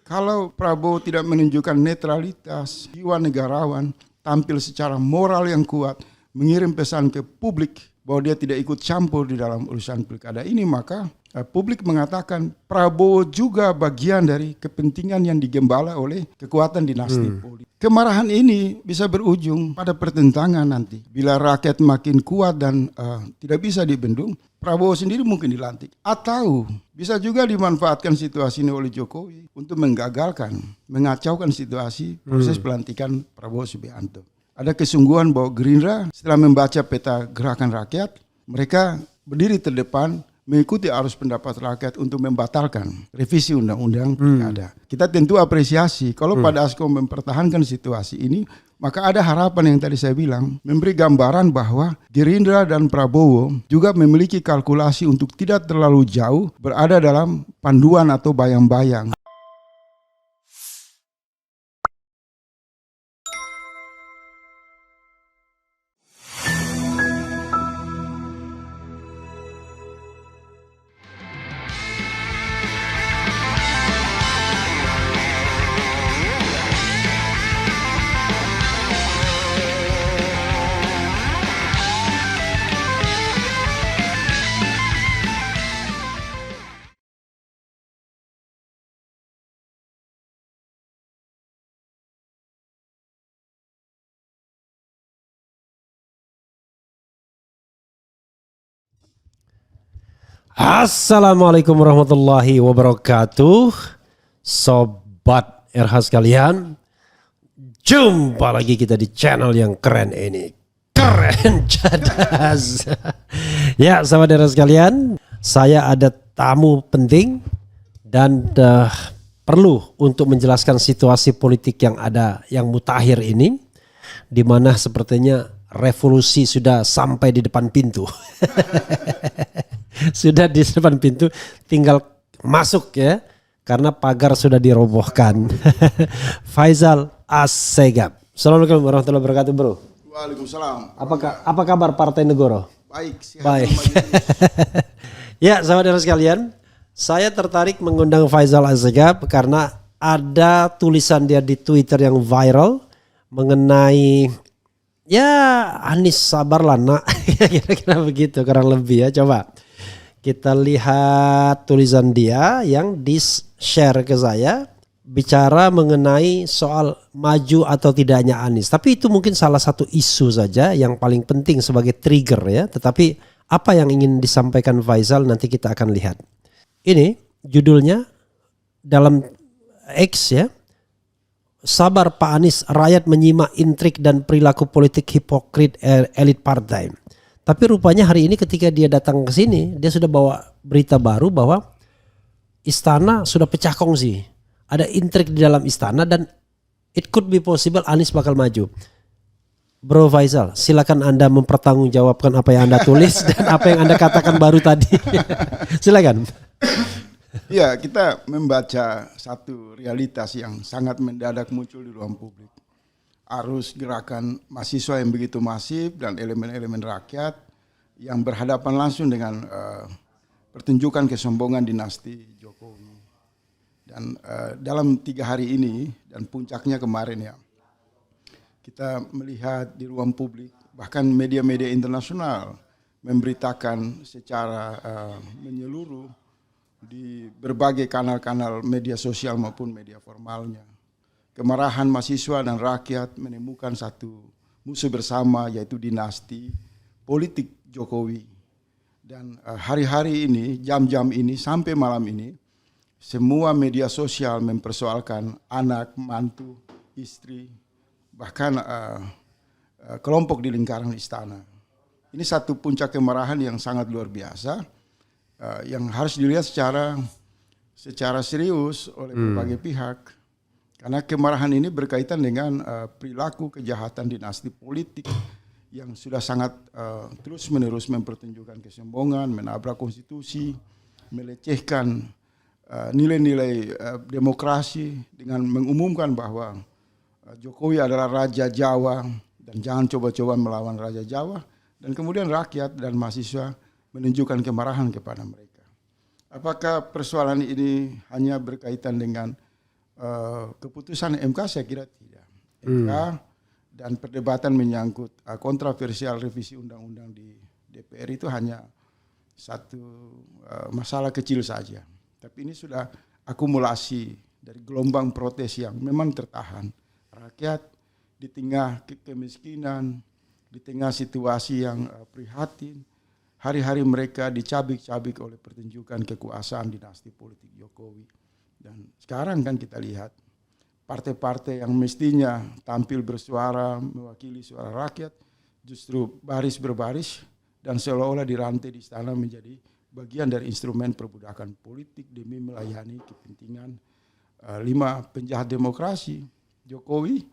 Kalau Prabowo tidak menunjukkan netralitas, jiwa negarawan, tampil secara moral yang kuat, mengirim pesan ke publik bahwa dia tidak ikut campur di dalam urusan pilkada ini, maka publik mengatakan Prabowo juga bagian dari kepentingan yang digembala oleh kekuatan dinasti politik. Kemarahan ini bisa berujung pada pertentangan nanti. Bila rakyat makin kuat dan tidak bisa dibendung, Prabowo sendiri mungkin dilantik. Atau bisa juga dimanfaatkan situasi ini oleh Jokowi untuk menggagalkan, mengacaukan situasi proses pelantikan Prabowo Subianto. Ada kesungguhan bahwa Gerindra setelah membaca peta gerakan rakyat, mereka berdiri terdepan mengikuti arus pendapat rakyat untuk membatalkan revisi undang-undang pilkada. Kita tentu apresiasi kalau Pak Dasko mempertahankan situasi ini, maka ada harapan yang tadi saya bilang, memberi gambaran bahwa Gerindra dan Prabowo juga memiliki kalkulasi untuk tidak terlalu jauh berada dalam panduan atau bayang-bayang. Assalamualaikum warahmatullahi wabarakatuh. Sobat RH sekalian, jumpa lagi kita di channel yang keren ini. Keren cadas. Ya sahabat RH sekalian, saya ada tamu penting dan perlu untuk menjelaskan situasi politik yang ada, yang mutakhir ini, di mana sepertinya revolusi sudah sampai di depan pintu. Sudah di depan pintu, tinggal masuk ya, karena pagar sudah dirobohkan. Faisal Assegaf. Assalamualaikum warahmatullahi wabarakatuh, bro. Waalaikumsalam. Apa kabar Partai Negoro? Baik, sehat. Baik. Ya, sahabat sekalian, saya tertarik mengundang Faisal Assegaf karena ada tulisan dia di Twitter yang viral mengenai Anies sabarlah nak. Kira-kira begitu kurang lebih ya. Coba kita lihat tulisan dia yang di-share ke saya, bicara mengenai soal maju atau tidaknya Anies. Tapi itu mungkin salah satu isu saja yang paling penting sebagai trigger ya. Tetapi apa yang ingin disampaikan Faisal nanti kita akan lihat. Ini judulnya dalam X ya. Sabar Pak Anies, rakyat menyimak intrik dan perilaku politik hipokrit elit partai. Tapi rupanya hari ini ketika dia datang ke sini, dia sudah bawa berita baru bahwa istana sudah pecah kongsi. Ada intrik di dalam istana dan it could be possible Anies bakal maju. Bro Faisal, silakan Anda mempertanggungjawabkan apa yang Anda tulis dan apa yang Anda katakan baru tadi. Silakan. Ya, kita membaca satu realitas yang sangat mendadak muncul di ruang publik. Arus gerakan mahasiswa yang begitu masif dan elemen-elemen rakyat yang berhadapan langsung dengan pertunjukan kesombongan dinasti Jokowi. Dan dalam 3 hari ini dan puncaknya kemarin ya, kita melihat di ruang publik bahkan media-media internasional memberitakan secara menyeluruh di berbagai kanal-kanal media sosial maupun media formalnya. Kemarahan mahasiswa dan rakyat menemukan satu musuh bersama, yaitu dinasti politik Jokowi. Dan hari-hari ini, jam-jam ini, sampai malam ini, semua media sosial mempersoalkan anak, mantu, istri, bahkan kelompok di lingkaran istana. Ini satu puncak kemarahan yang sangat luar biasa, yang harus dilihat secara serius oleh berbagai pihak. Karena kemarahan ini berkaitan dengan perilaku kejahatan dinasti politik yang sudah sangat terus-menerus mempertunjukkan kesombongan, menabrak konstitusi, melecehkan nilai-nilai demokrasi dengan mengumumkan bahwa Jokowi adalah Raja Jawa dan jangan coba-coba melawan Raja Jawa. Dan kemudian rakyat dan mahasiswa menunjukkan kemarahan kepada mereka. Apakah persoalan ini hanya berkaitan dengan keputusan MK saya kira tidak. MK dan perdebatan menyangkut kontroversial revisi undang-undang di DPR itu hanya satu masalah kecil saja. Tapi ini sudah akumulasi dari gelombang protes yang memang tertahan. Rakyat di tengah kemiskinan, di tengah situasi yang prihatin, hari-hari mereka dicabik-cabik oleh pertunjukan kekuasaan dinasti politik Jokowi. Dan sekarang kan kita lihat partai-partai yang mestinya tampil bersuara, mewakili suara rakyat, justru baris berbaris dan seolah-olah dirantai di istana menjadi bagian dari instrumen perbudakan politik demi melayani kepentingan 5 penjahat demokrasi, Jokowi,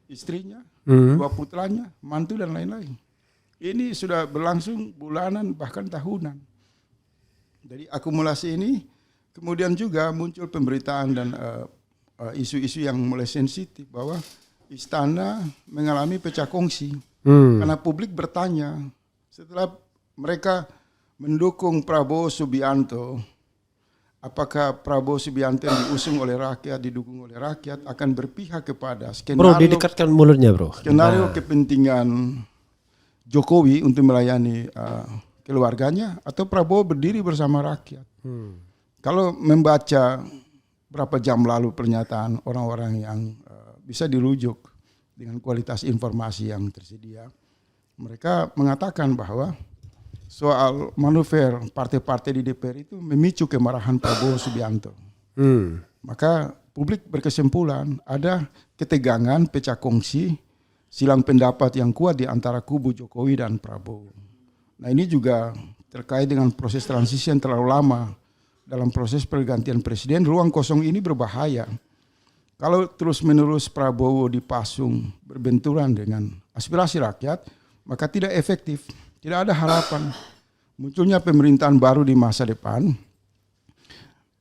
istrinya, 2 putranya, mantu dan lain-lain. Ini sudah berlangsung bulanan bahkan tahunan. Dari akumulasi ini kemudian juga muncul pemberitaan dan isu-isu yang mulai sensitif bahwa istana mengalami pecah kongsi. Karena publik bertanya setelah mereka mendukung Prabowo Subianto, apakah Prabowo Subianto yang diusung oleh rakyat, didukung oleh rakyat akan berpihak kepada skenario, Bro, didekatkan mulutnya, bro. Skenario kepentingan Jokowi untuk melayani keluarganya, atau Prabowo berdiri bersama rakyat. Kalau membaca berapa jam lalu pernyataan orang-orang yang bisa dirujuk dengan kualitas informasi yang tersedia, mereka mengatakan bahwa soal manuver partai-partai di DPR itu memicu kemarahan Prabowo Subianto. Maka publik berkesimpulan ada ketegangan, pecah kongsi, silang pendapat yang kuat di antara kubu Jokowi dan Prabowo. Nah, ini juga terkait dengan proses transisi yang terlalu lama. Dalam proses pergantian presiden, ruang kosong ini berbahaya. Kalau terus-menerus Prabowo dipasung berbenturan dengan aspirasi rakyat, maka tidak efektif. Tidak ada harapan. Munculnya pemerintahan baru di masa depan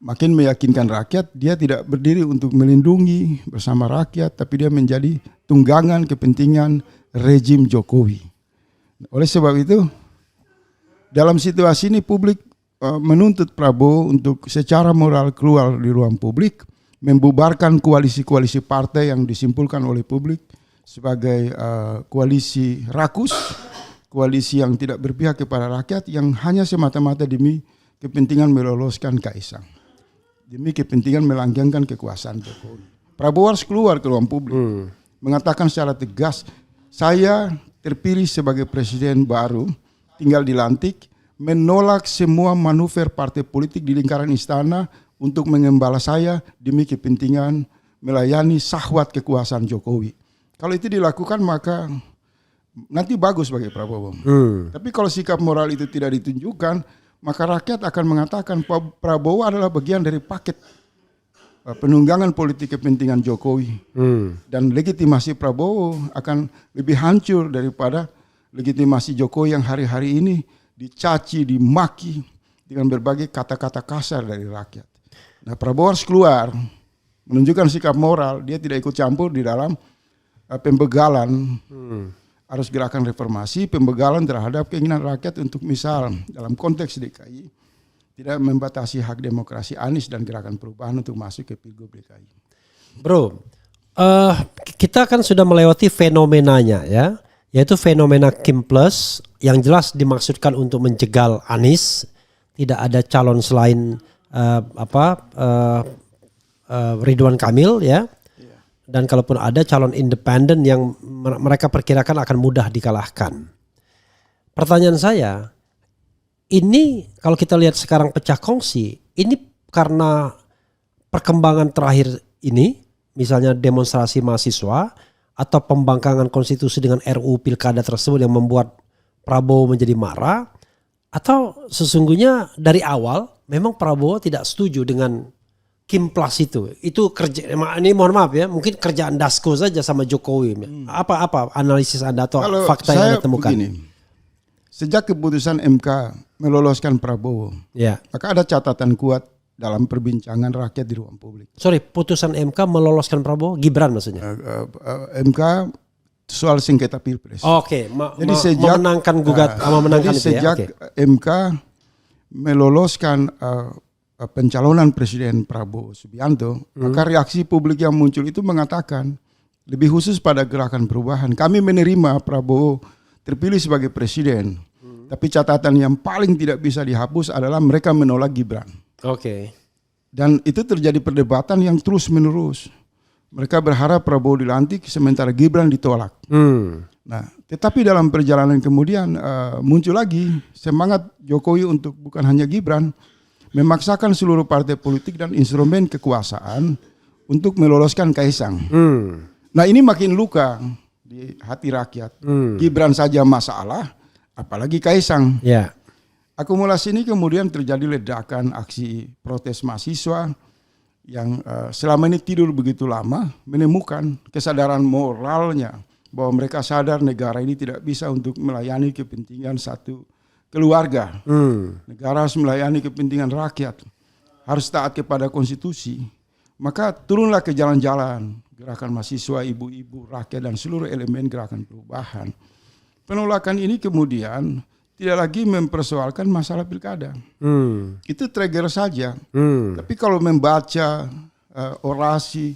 makin meyakinkan rakyat dia tidak berdiri untuk melindungi bersama rakyat, tapi dia menjadi tunggangan kepentingan rejim Jokowi. Oleh sebab itu, dalam situasi ini publik menuntut Prabowo untuk secara moral keluar di ruang publik, membubarkan koalisi-koalisi partai yang disimpulkan oleh publik sebagai koalisi rakus, koalisi yang tidak berpihak kepada rakyat, yang hanya semata-mata demi kepentingan meloloskan Kaisang, demi kepentingan melanggengkan kekuasaan Jokowi. Prabowo harus keluar ke ruang publik, mengatakan secara tegas, saya terpilih sebagai presiden baru, tinggal dilantik, menolak semua manuver partai politik di lingkaran istana untuk mengembala saya demi kepentingan melayani syahwat kekuasaan Jokowi. Kalau itu dilakukan maka nanti bagus bagi Prabowo. Tapi kalau sikap moral itu tidak ditunjukkan, maka rakyat akan mengatakan Prabowo adalah bagian dari paket penunggangan politik kepentingan Jokowi. Dan legitimasi Prabowo akan lebih hancur daripada legitimasi Jokowi yang hari-hari ini dicaci, dimaki dengan berbagai kata-kata kasar dari rakyat. Nah, Prabowo harus keluar, menunjukkan sikap moral, dia tidak ikut campur di dalam pembegalan. Harus gerakan reformasi, pembegalan terhadap keinginan rakyat untuk misal dalam konteks DKI tidak membatasi hak demokrasi Anies dan gerakan perubahan untuk masuk ke Pilgub DKI. Bro, kita kan sudah melewati fenomenanya ya, yaitu fenomena Kim Plus yang jelas dimaksudkan untuk menjegal Anies, tidak ada calon selain Ridwan Kamil ya. Dan kalaupun ada calon independen yang mereka perkirakan akan mudah dikalahkan. Pertanyaan saya, ini kalau kita lihat sekarang pecah kongsi, ini karena perkembangan terakhir ini, misalnya demonstrasi mahasiswa atau pembangkangan konstitusi dengan RUU Pilkada tersebut yang membuat Prabowo menjadi marah, atau sesungguhnya dari awal memang Prabowo tidak setuju dengan Kim Plus itu kerja, ini mohon maaf ya, mungkin kerjaan Dasko saja sama Jokowi. Apa analisis Anda atau kalau fakta yang Anda temukan? Begini, sejak keputusan MK meloloskan Prabowo, maka ada catatan kuat dalam perbincangan rakyat di ruang publik. Sorry, putusan MK meloloskan Prabowo, Gibran maksudnya? MK soal sengketa Pilpres. Oke, memenangkan gugat, memenangkan jadi itu sejak ya. MK meloloskan pencalonan Presiden Prabowo Subianto, maka reaksi publik yang muncul itu mengatakan, lebih khusus pada gerakan perubahan, kami menerima Prabowo terpilih sebagai presiden, tapi catatan yang paling tidak bisa dihapus adalah mereka menolak Gibran. Oke. Dan itu terjadi perdebatan yang terus menerus. Mereka berharap Prabowo dilantik sementara Gibran ditolak. Nah, tetapi dalam perjalanan kemudian muncul lagi semangat Jokowi untuk bukan hanya Gibran, memaksakan seluruh partai politik dan instrumen kekuasaan untuk meloloskan Kaisang. Nah, ini makin luka di hati rakyat. Gibran saja masalah, apalagi Kaisang. Ya. Akumulasi ini kemudian terjadi ledakan aksi protes mahasiswa yang selama ini tidur begitu lama, menemukan kesadaran moralnya bahwa mereka sadar negara ini tidak bisa untuk melayani kepentingan satu keluarga. Negara harus melayani kepentingan rakyat, harus taat kepada konstitusi. Maka turunlah ke jalan-jalan gerakan mahasiswa, ibu-ibu, rakyat, dan seluruh elemen gerakan perubahan. Penolakan ini kemudian tidak lagi mempersoalkan masalah pilkada. Itu trigger saja. Tapi kalau membaca orasi,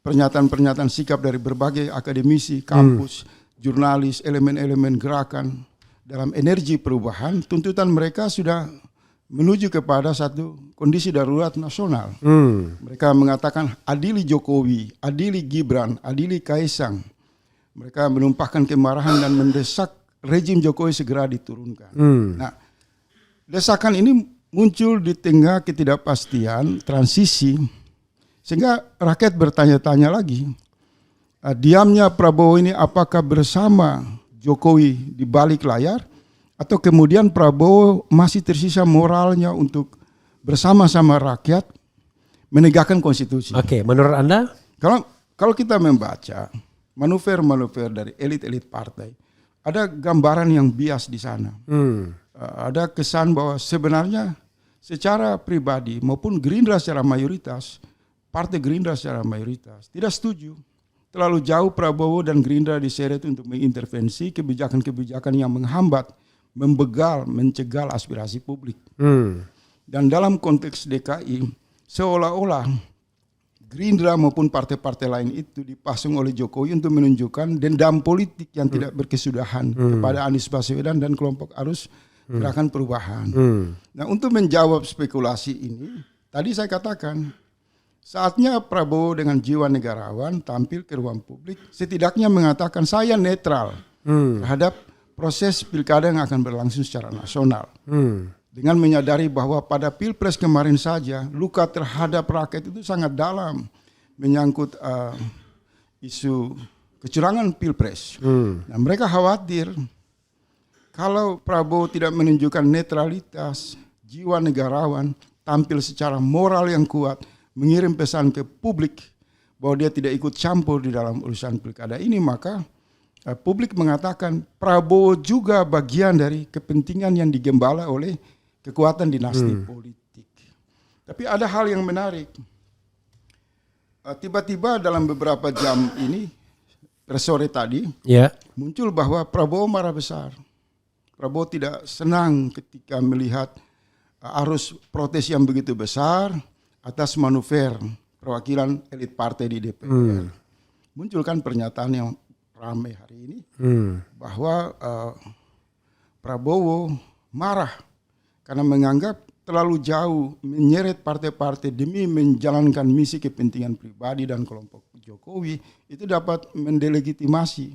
pernyataan-pernyataan sikap dari berbagai akademisi, kampus, jurnalis, elemen-elemen gerakan dalam energi perubahan, tuntutan mereka sudah menuju kepada satu kondisi darurat nasional. Mereka mengatakan adili Jokowi, adili Gibran, adili Kaisang. Mereka menumpahkan kemarahan dan mendesak rejim Jokowi segera diturunkan. Nah, desakan ini muncul di tengah ketidakpastian transisi, sehingga rakyat bertanya-tanya lagi, diamnya Prabowo ini apakah bersama Jokowi di balik layar, atau kemudian Prabowo masih tersisa moralnya untuk bersama-sama rakyat menegakkan konstitusi. Oke, menurut Anda? Kalau kita membaca manuver-manuver dari elit-elit partai, ada gambaran yang bias di sana. Ada kesan bahwa sebenarnya secara pribadi maupun Gerindra secara mayoritas, Partai Gerindra secara mayoritas tidak setuju terlalu jauh Prabowo dan Gerindra diseret untuk mengintervensi kebijakan-kebijakan yang menghambat, membegal, mencegal aspirasi publik. Dan dalam konteks DKI, seolah-olah Gerindra maupun partai-partai lain itu dipasung oleh Jokowi untuk menunjukkan dendam politik yang tidak berkesudahan kepada Anies Baswedan dan kelompok arus gerakan perubahan. Nah, untuk menjawab spekulasi ini, tadi saya katakan, saatnya Prabowo dengan jiwa negarawan tampil ke ruang publik, setidaknya mengatakan saya netral terhadap proses pilkada yang akan berlangsung secara nasional. Dengan menyadari bahwa pada Pilpres kemarin saja luka terhadap rakyat itu sangat dalam, menyangkut isu kecurangan Pilpres. Nah, mereka khawatir kalau Prabowo tidak menunjukkan netralitas, jiwa negarawan, tampil secara moral yang kuat, mengirim pesan ke publik bahwa dia tidak ikut campur di dalam urusan pilkada ini, maka publik mengatakan Prabowo juga bagian dari kepentingan yang digembala oleh kekuatan dinasti politik. Tapi ada hal yang menarik. Tiba-tiba dalam beberapa jam ini, per sore tadi, muncul bahwa Prabowo marah besar. Prabowo tidak senang ketika melihat arus protes yang begitu besar atas manuver perwakilan elit partai di DPR. Muncul kan pernyataan yang ramai hari ini bahwa Prabowo marah karena menganggap terlalu jauh menyeret partai-partai demi menjalankan misi kepentingan pribadi dan kelompok Jokowi, itu dapat mendelegitimasi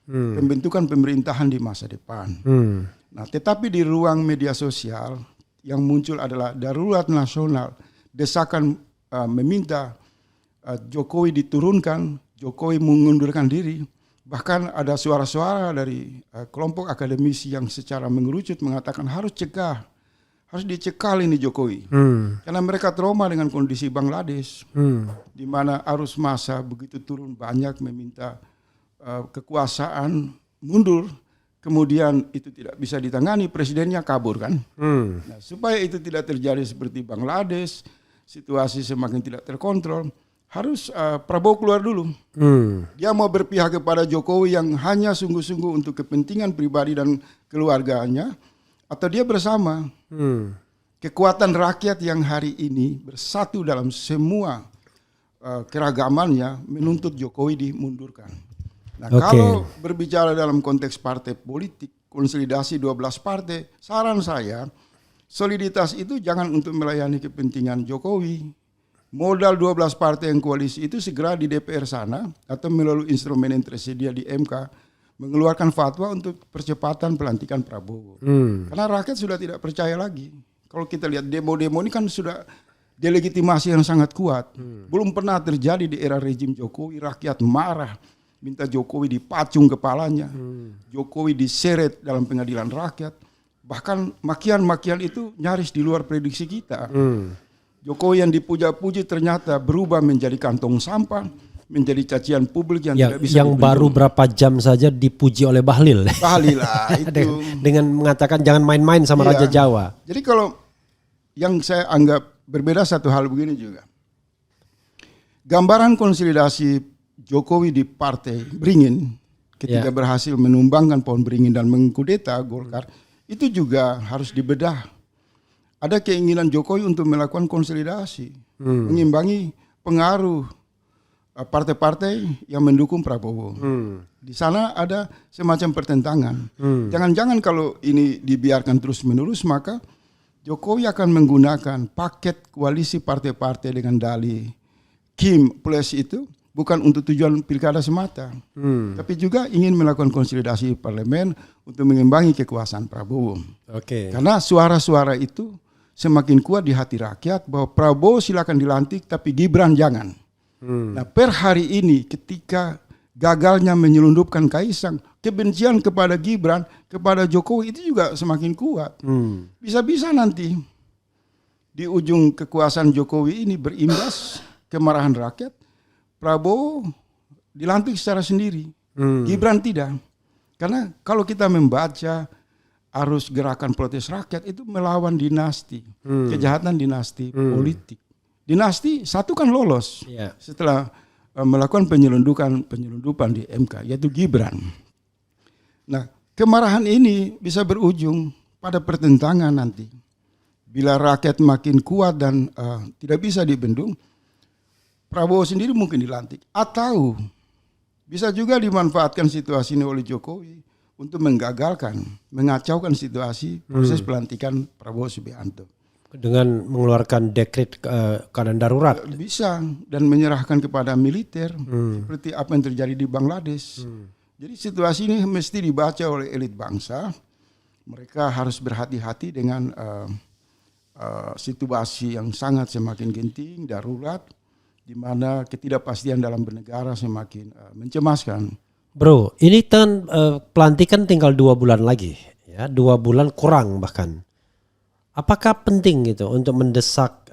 pembentukan pemerintahan di masa depan. Nah, tetapi di ruang media sosial yang muncul adalah darurat nasional, desakan meminta Jokowi diturunkan, Jokowi mengundurkan diri. Bahkan ada suara-suara dari kelompok akademisi yang secara mengerucut mengatakan harus dicekal ini Jokowi. Karena mereka trauma dengan kondisi Bangladesh, di mana arus massa begitu turun banyak meminta kekuasaan mundur, kemudian itu tidak bisa ditangani, presidennya kabur kan. Nah, supaya itu tidak terjadi seperti Bangladesh, situasi semakin tidak terkontrol, harus Prabowo keluar dulu. Dia mau berpihak kepada Jokowi yang hanya sungguh-sungguh untuk kepentingan pribadi dan keluarganya, atau dia bersama. kekuatan rakyat yang hari ini bersatu dalam semua keragamannya menuntut Jokowi dimundurkan. Nah, kalau berbicara dalam konteks partai politik, konsolidasi 12 partai, saran saya soliditas itu jangan untuk melayani kepentingan Jokowi. Modal 12 partai yang koalisi itu segera di DPR sana atau melalui instrumen yang tersedia di MK mengeluarkan fatwa untuk percepatan pelantikan Prabowo. Karena rakyat sudah tidak percaya lagi. Kalau kita lihat demo-demo ini kan sudah delegitimasi yang sangat kuat. Belum pernah terjadi di era rejim Jokowi, rakyat marah, minta Jokowi dipacung kepalanya, Jokowi diseret dalam pengadilan rakyat. Bahkan makian-makian itu nyaris di luar prediksi kita. Jokowi yang dipuja-puji ternyata berubah menjadi kantong sampah, menjadi cacian publik yang tidak bisa yang baru berapa jam saja dipuji oleh Bahlil. Bahlil lah itu. Dengan mengatakan jangan main-main sama Raja Jawa. Jadi kalau yang saya anggap berbeda satu hal begini juga. Gambaran konsolidasi Jokowi di Partai Beringin ketika berhasil menumbangkan Pohon Beringin dan mengkudeta Golkar itu juga harus dibedah. Ada keinginan Jokowi untuk melakukan konsolidasi, mengimbangi pengaruh partai-partai yang mendukung Prabowo. Di sana ada semacam pertentangan. Jangan-jangan kalau ini dibiarkan terus-menerus maka Jokowi akan menggunakan paket koalisi partai-partai dengan dalih Kim Plus itu bukan untuk tujuan pilkada semata, tapi juga ingin melakukan konsolidasi parlemen untuk mengimbangi kekuasaan Prabowo. Karena suara-suara itu semakin kuat di hati rakyat bahwa Prabowo silakan dilantik tapi Gibran jangan. Nah, per hari ini ketika gagalnya menyelundupkan Kaisang, kebencian kepada Gibran, kepada Jokowi itu juga semakin kuat. Bisa-bisa nanti di ujung kekuasaan Jokowi ini berimbas kemarahan rakyat, Prabowo dilantik secara sendiri, Gibran tidak. Karena kalau kita membaca arus gerakan protes rakyat itu melawan dinasti, kejahatan dinasti politik. Dinasti satu kan lolos setelah melakukan penyelundupan di MK, yaitu Gibran. Nah, kemarahan ini bisa berujung pada pertentangan nanti. Bila rakyat makin kuat dan tidak bisa dibendung, Prabowo sendiri mungkin dilantik. Atau bisa juga dimanfaatkan situasi ini oleh Jokowi untuk menggagalkan, mengacaukan situasi proses pelantikan Prabowo Subianto. Dengan mengeluarkan dekret keadaan darurat. Bisa, dan menyerahkan kepada militer, seperti apa yang terjadi di Bangladesh. Jadi situasi ini mesti dibaca oleh elit bangsa. Mereka harus berhati-hati dengan situasi yang sangat semakin genting, darurat, di mana ketidakpastian dalam bernegara semakin mencemaskan. Bro, ini kan pelantikan tinggal 2 bulan lagi, ya, 2 bulan kurang bahkan. Apakah penting gitu untuk mendesak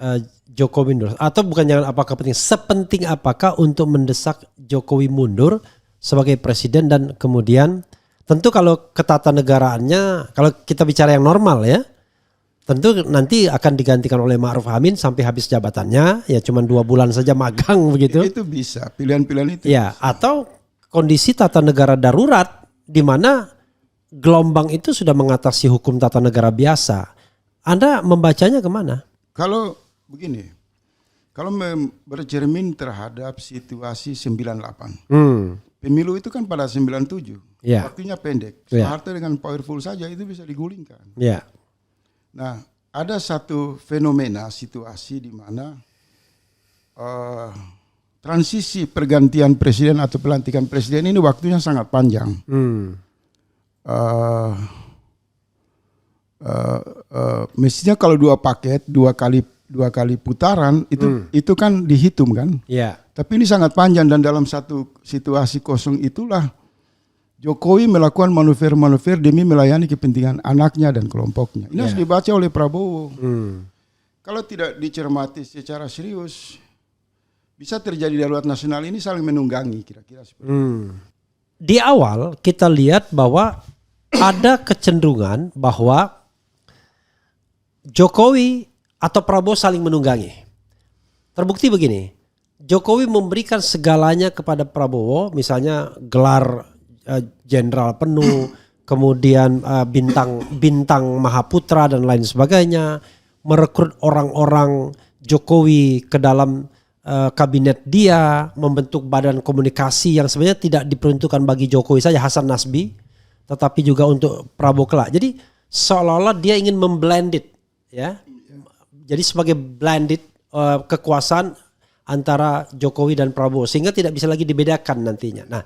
Jokowi mundur? Atau bukan jangan apakah penting, sepenting apakah untuk mendesak Jokowi mundur sebagai presiden dan kemudian tentu kalau ketatanegaraannya, kalau kita bicara yang normal ya, tentu nanti akan digantikan oleh Ma'ruf Amin sampai habis jabatannya, ya cuma 2 bulan saja magang begitu. Itu bisa, pilihan-pilihan itu. Ya, atau kondisi tata negara darurat di mana gelombang itu sudah mengatasi hukum tata negara biasa. Anda membacanya kemana? Kalau begini, kalau bercermin terhadap situasi 98, pemilu itu kan pada 97, waktunya pendek. Soeharto dengan powerful saja itu bisa digulingkan. Nah, ada satu fenomena situasi di mana transisi pergantian presiden atau pelantikan presiden ini waktunya sangat panjang. Mestinya kalau 2 paket, 2 kali putaran itu kan dihitung kan. Tapi ini sangat panjang dan dalam satu situasi kosong itulah Jokowi melakukan manuver-manuver demi melayani kepentingan anaknya dan kelompoknya. Ini harus dibaca oleh Prabowo. Kalau tidak dicermati secara serius, bisa terjadi darurat nasional ini saling menunggangi kira-kira seperti itu. Di awal kita lihat bahwa ada kecenderungan bahwa Jokowi atau Prabowo saling menunggangi. Terbukti begini, Jokowi memberikan segalanya kepada Prabowo, misalnya gelar jenderal penuh, kemudian bintang Mahaputra dan lain sebagainya, merekrut orang-orang Jokowi ke dalam kabinet dia, membentuk badan komunikasi yang sebenarnya tidak diperuntukkan bagi Jokowi saja, Hasan Nasbi, tetapi juga untuk Prabowo kelak. Jadi seolah-olah dia ingin memblended, ya. Jadi sebagai blended kekuasaan antara Jokowi dan Prabowo sehingga tidak bisa lagi dibedakan nantinya. Nah,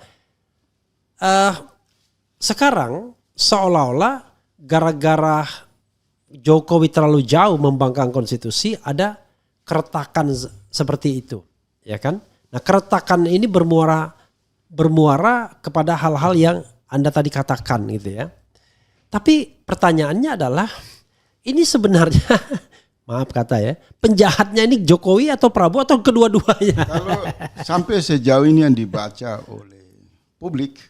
sekarang seolah-olah gara-gara Jokowi terlalu jauh membangkang konstitusi ada keretakan seperti itu, ya kan? Nah, keretakan ini bermuara kepada hal-hal yang Anda tadi katakan gitu ya. Tapi pertanyaannya adalah ini sebenarnya maaf kata ya, penjahatnya ini Jokowi atau Prabowo atau kedua-duanya? Kalau sampai sejauh ini yang dibaca oleh publik,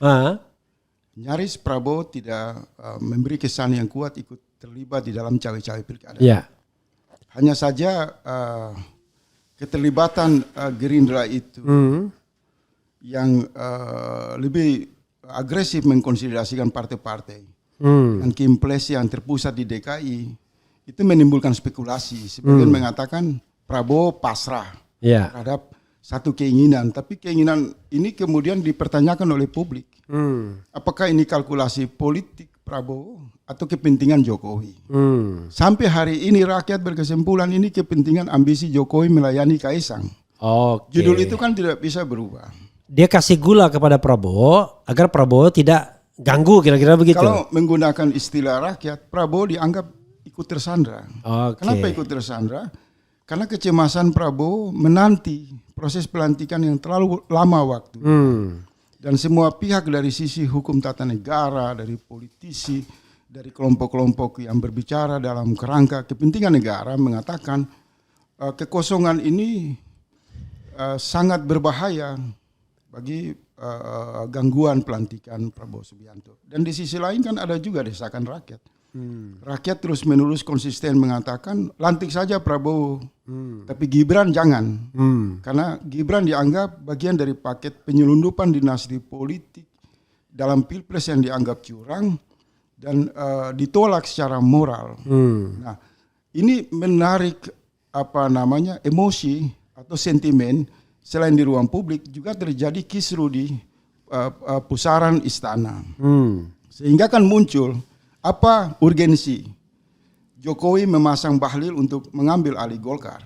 nyaris Prabowo tidak memberi kesan yang kuat ikut terlibat di dalam cawe-cawe pilkada. Ya. Hanya saja keterlibatan Gerindra itu yang lebih agresif mengkonsolidasikan partai-partai dan Kimples yang terpusat di DKI itu menimbulkan spekulasi. Sebagian mengatakan Prabowo pasrah terhadap satu keinginan, tapi keinginan ini kemudian dipertanyakan oleh publik. Apakah ini kalkulasi politik Prabowo atau kepentingan Jokowi? Sampai hari ini rakyat berkesimpulan ini kepentingan ambisi Jokowi melayani Kaisang. Judul itu kan tidak bisa berubah. Dia kasih gula kepada Prabowo agar Prabowo tidak ganggu, kira-kira begitu. Kalau menggunakan istilah rakyat, Prabowo dianggap ikut tersandra. Kenapa ikut tersandra? Karena kecemasan Prabowo menanti proses pelantikan yang terlalu lama waktu. Dan semua pihak dari sisi hukum tata negara, dari politisi, dari kelompok-kelompok yang berbicara dalam kerangka kepentingan negara mengatakan kekosongan ini sangat berbahaya bagi gangguan pelantikan Prabowo Subianto. Dan di sisi lain kan ada juga desakan rakyat. Rakyat terus menerus konsisten mengatakan lantik saja Prabowo, tapi Gibran jangan, karena Gibran dianggap bagian dari paket penyelundupan dinasti politik dalam pilpres yang dianggap curang dan ditolak secara moral. Nah, ini menarik emosi atau sentimen. Selain di ruang publik juga terjadi kisru di pusaran istana, sehingga kan muncul apa urgensi Jokowi memasang Bahlil untuk mengambil alih Golkar?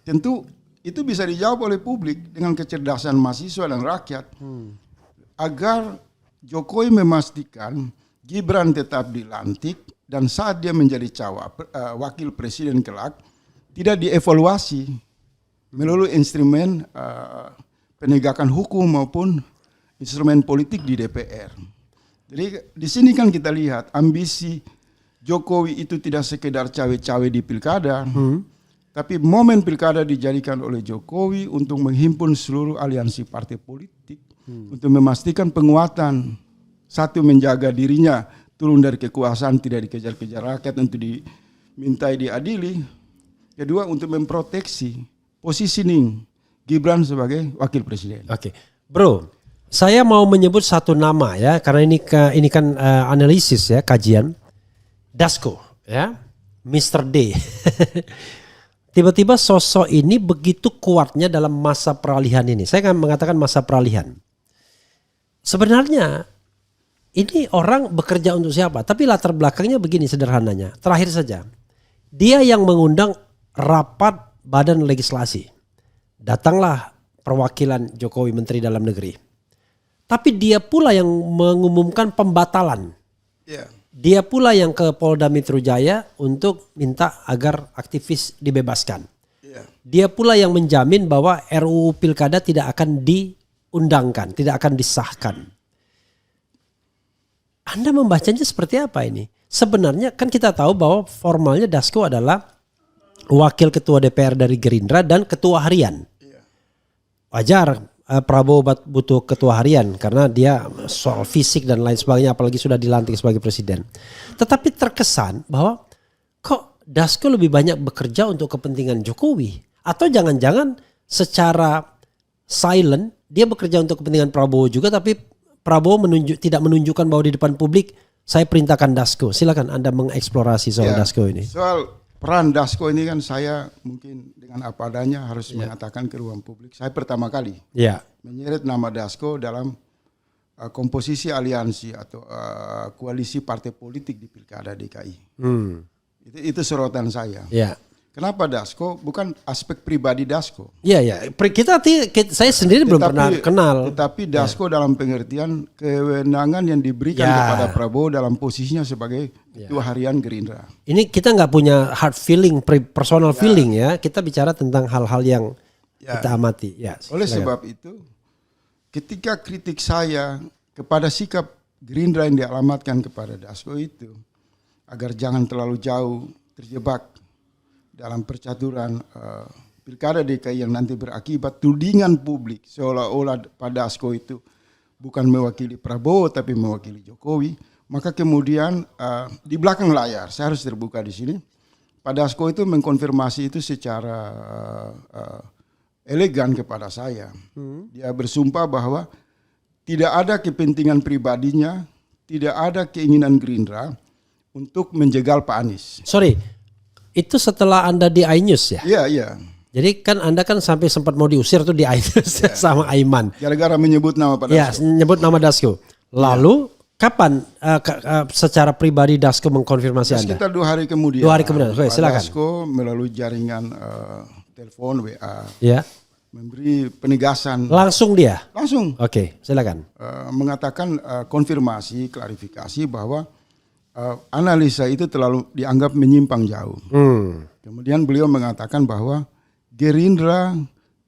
Tentu itu bisa dijawab oleh publik dengan kecerdasan mahasiswa dan rakyat agar Jokowi memastikan Gibran tetap dilantik dan saat dia menjadi wakil presiden kelak tidak dievaluasi melalui instrumen penegakan hukum maupun instrumen politik di DPR. Jadi di sini kan kita lihat ambisi Jokowi itu tidak sekedar cawe-cawe di pilkada, tapi momen pilkada dijadikan oleh Jokowi untuk menghimpun seluruh aliansi partai politik untuk memastikan penguatan, satu menjaga dirinya turun dari kekuasaan tidak dikejar-kejar rakyat untuk dimintai diadili, kedua untuk memproteksi positioning Gibran sebagai wakil presiden. Bro. Saya mau menyebut satu nama ya, karena ini kan analisis ya, kajian. Dasko ya, Mr. D. Tiba-tiba sosok ini begitu kuatnya dalam masa peralihan ini. Saya akan mengatakan masa peralihan. Sebenarnya ini orang bekerja untuk siapa? Tapi latar belakangnya begini sederhananya. Terakhir saja, dia yang mengundang rapat badan legislasi. Datanglah perwakilan Jokowi, Menteri Dalam Negeri. Tapi dia pula yang mengumumkan pembatalan. Dia pula yang ke Polda Metro Jaya untuk minta agar aktivis dibebaskan. Dia pula yang menjamin bahwa RUU Pilkada tidak akan diundangkan, tidak akan disahkan. Anda membacanya seperti apa ini? Sebenarnya kan kita tahu bahwa formalnya Dasko adalah wakil ketua DPR dari Gerindra dan ketua harian. Wajar Prabowo butuh ketua harian karena dia soal fisik dan lain sebagainya, apalagi sudah dilantik sebagai presiden. Tetapi terkesan bahwa kok Dasko lebih banyak bekerja untuk kepentingan Jokowi, atau jangan-jangan secara silent dia bekerja untuk kepentingan Prabowo juga, tapi Prabowo tidak menunjukkan bahwa di depan publik saya perintahkan Dasko. Silakan Anda mengeksplorasi soal Dasko ini. Soal peran Dasko ini kan saya mungkin dengan apa adanya harus mengatakan ke ruang publik. Saya pertama kali menyeret nama Dasko dalam komposisi aliansi atau koalisi partai politik di Pilkada DKI. Itu sorotan saya. Kenapa Dasko? Bukan aspek pribadi Dasko. Iya. Saya sendiri belum pernah kenal. Tetapi Dasko dalam pengertian kewenangan yang diberikan kepada Prabowo dalam posisinya sebagai ketua harian Gerindra. Ini kita nggak punya hard feeling, personal feeling ya. Kita bicara tentang hal-hal yang kita amati. Oleh sebab itu, ketika kritik saya kepada sikap Gerindra yang dialamatkan kepada Dasko itu, agar jangan terlalu jauh terjebak dalam percaturan Pilkada DKI yang nanti berakibat tudingan publik seolah-olah Pak Dasko itu bukan mewakili Prabowo tapi mewakili Jokowi, maka kemudian di belakang layar, saya harus terbuka di sini, Pak Dasko itu mengkonfirmasi itu secara elegan kepada saya. Dia bersumpah bahwa tidak ada kepentingan pribadinya, tidak ada keinginan Gerindra untuk menjegal Pak Anies. Sorry, itu setelah Anda di iNews ya? Iya. Jadi kan Anda kan sampai sempat mau diusir tuh di iNews sama Aiman. Gara-gara menyebut nama Pak Dasko. Ya, menyebut nama Dasko. Lalu kapan secara pribadi Dasko mengkonfirmasi Anda? Sekitar 2 hari kemudian. 2 hari kemudian, oke, silakan. Dasko melalui jaringan telepon, WA, memberi penegasan. Langsung dia? Langsung. Oke, silakan. Mengatakan konfirmasi, klarifikasi bahwa analisa itu terlalu dianggap menyimpang jauh. Kemudian beliau mengatakan bahwa Gerindra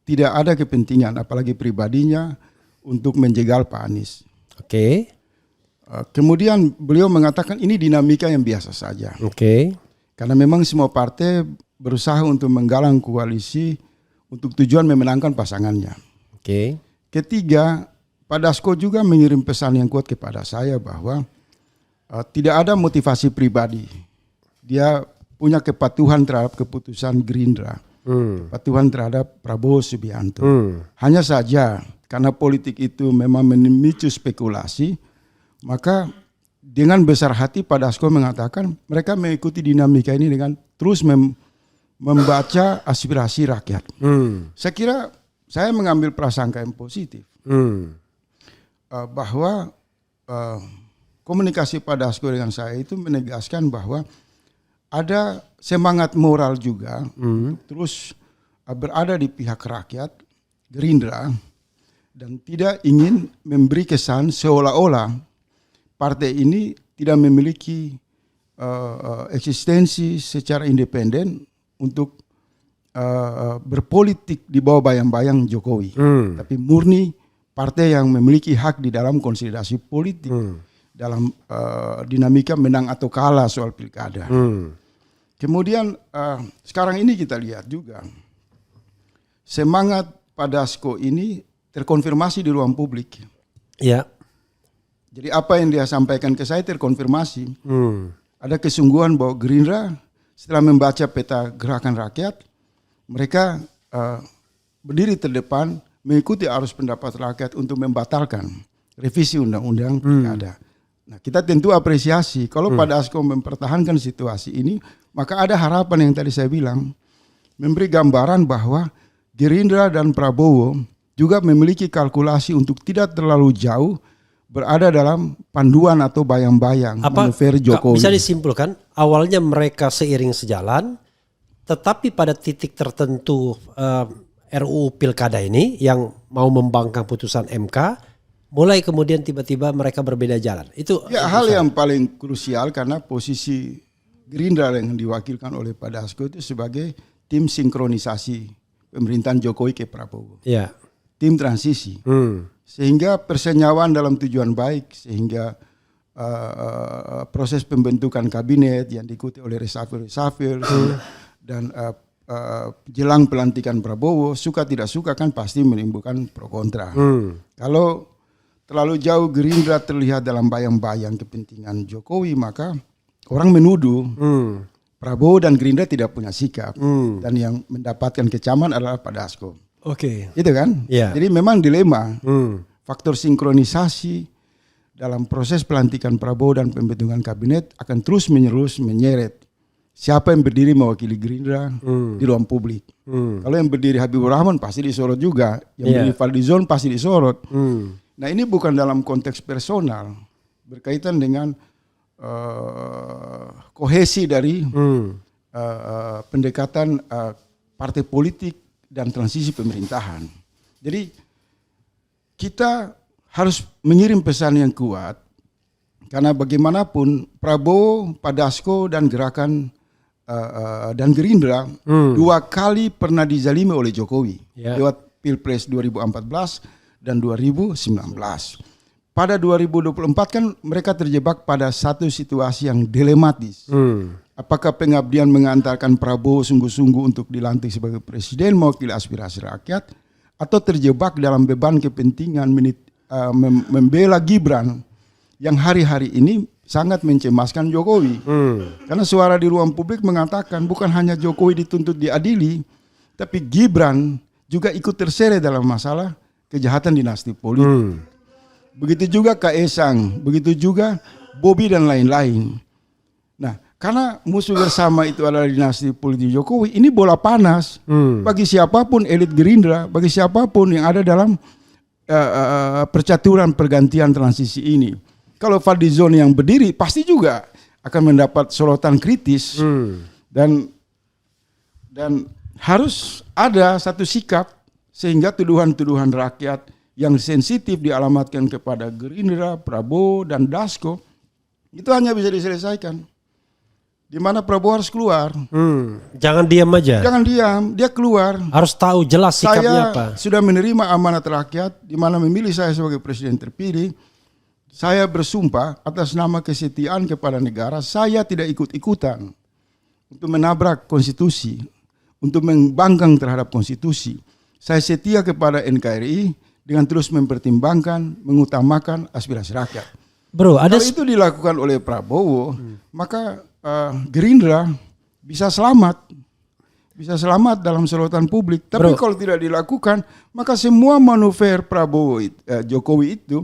tidak ada kepentingan, apalagi pribadinya, untuk menjegal Pak Anies. Oke. Kemudian beliau mengatakan ini dinamika yang biasa saja. Oke. Karena memang semua partai berusaha untuk menggalang koalisi untuk tujuan memenangkan pasangannya. Oke. Ketiga, Pak Dasko juga mengirim pesan yang kuat kepada saya bahwa tidak ada motivasi pribadi. Dia punya kepatuhan terhadap keputusan Gerindra, kepatuhan terhadap Prabowo Subianto. Hanya saja karena politik itu memang memicu spekulasi, maka dengan besar hati Pak Dasko mengatakan mereka mengikuti dinamika ini dengan terus membaca aspirasi rakyat. Saya kira saya mengambil prasangka yang positif bahwa komunikasi Pak Dasko dengan saya itu menegaskan bahwa ada semangat moral juga terus berada di pihak rakyat Gerindra dan tidak ingin memberi kesan seolah-olah partai ini tidak memiliki eksistensi secara independen untuk berpolitik di bawah bayang-bayang Jokowi, tapi murni partai yang memiliki hak di dalam konsolidasi politik. Dalam dinamika menang atau kalah soal pilkada. Kemudian sekarang ini kita lihat juga semangat Pak Dasko ini terkonfirmasi di ruang publik. Ya. Jadi apa yang dia sampaikan ke saya terkonfirmasi. Ada kesungguhan bahwa Gerindra setelah membaca peta gerakan rakyat, mereka berdiri terdepan mengikuti arus pendapat rakyat untuk membatalkan revisi undang-undang pilkada. Nah, kita tentu apresiasi kalau Pak Dasko mempertahankan situasi ini, maka ada harapan yang tadi saya bilang, memberi gambaran bahwa Gerindra dan Prabowo juga memiliki kalkulasi untuk tidak terlalu jauh berada dalam panduan atau bayang-bayang manuver Jokowi. Bisa disimpulkan, awalnya mereka seiring sejalan, tetapi pada titik tertentu RUU Pilkada ini yang mau membangkang putusan MK, mulai kemudian tiba-tiba mereka berbeda jalan. Itu hal yang paling krusial karena posisi Gerindra yang diwakilkan oleh Pak Dasko itu sebagai tim sinkronisasi pemerintahan Jokowi ke Prabowo. Ya. Tim transisi. Sehingga persenyawaan dalam tujuan baik, sehingga proses pembentukan kabinet yang diikuti oleh reshuffle dan jelang pelantikan Prabowo, suka tidak suka kan pasti menimbulkan pro kontra. Kalau terlalu jauh Gerindra terlihat dalam bayang-bayang kepentingan Jokowi, maka orang menuduh Prabowo dan Gerindra tidak punya sikap. Dan yang mendapatkan kecaman adalah Pak Dasko. Oke. Gitu kan? Yeah. Jadi memang dilema. Faktor sinkronisasi dalam proses pelantikan Prabowo dan pembentukan kabinet akan terus menyeret siapa yang berdiri mewakili Gerindra di ruang publik. Kalau yang berdiri Habibur Rahman pasti disorot juga, yang berdiri Fadlizon pasti disorot. Nah ini bukan dalam konteks personal, berkaitan dengan kohesi dari pendekatan partai politik dan transisi pemerintahan. Jadi kita harus mengirim pesan yang kuat, karena bagaimanapun Prabowo, Pak Dasko dan gerakan dan Gerindra 2 kali pernah dizalimi oleh Jokowi lewat Pilpres 2014 dan 2019. Pada 2024 kan mereka terjebak pada satu situasi yang dilematis. Apakah pengabdian mengantarkan Prabowo sungguh-sungguh untuk dilantik sebagai presiden mewakili aspirasi rakyat, atau terjebak dalam beban kepentingan membela Gibran yang hari-hari ini sangat mencemaskan Jokowi. Karena suara di ruang publik mengatakan bukan hanya Jokowi dituntut diadili, tapi Gibran juga ikut terseret dalam masalah kejahatan dinasti politik. Begitu juga Kaesang, begitu juga Bobi dan lain-lain. Nah, karena musuh bersama itu adalah dinasti politik Jokowi, ini bola panas bagi siapapun elit Gerindra, bagi siapapun yang ada dalam percaturan pergantian transisi ini. Kalau Fadlizon yang berdiri pasti juga akan mendapat sorotan kritis dan harus ada satu sikap sehingga tuduhan-tuduhan rakyat yang sensitif dialamatkan kepada Gerindra, Prabowo dan Dasko itu hanya bisa diselesaikan di mana Prabowo harus keluar. Jangan diam aja. Jangan diam, dia keluar. Harus tahu jelas sikapnya apa. Saya sudah menerima amanat rakyat di mana memilih saya sebagai presiden terpilih. Saya bersumpah atas nama kesetiaan kepada negara, saya tidak ikut-ikutan untuk menabrak konstitusi, untuk membangkang terhadap konstitusi. Saya setia kepada NKRI dengan terus mempertimbangkan, mengutamakan aspirasi rakyat. Bro, ada kalau itu dilakukan oleh Prabowo, maka Gerindra bisa selamat dalam sorotan publik. Tapi kalau tidak dilakukan, maka semua manuver Prabowo, Jokowi itu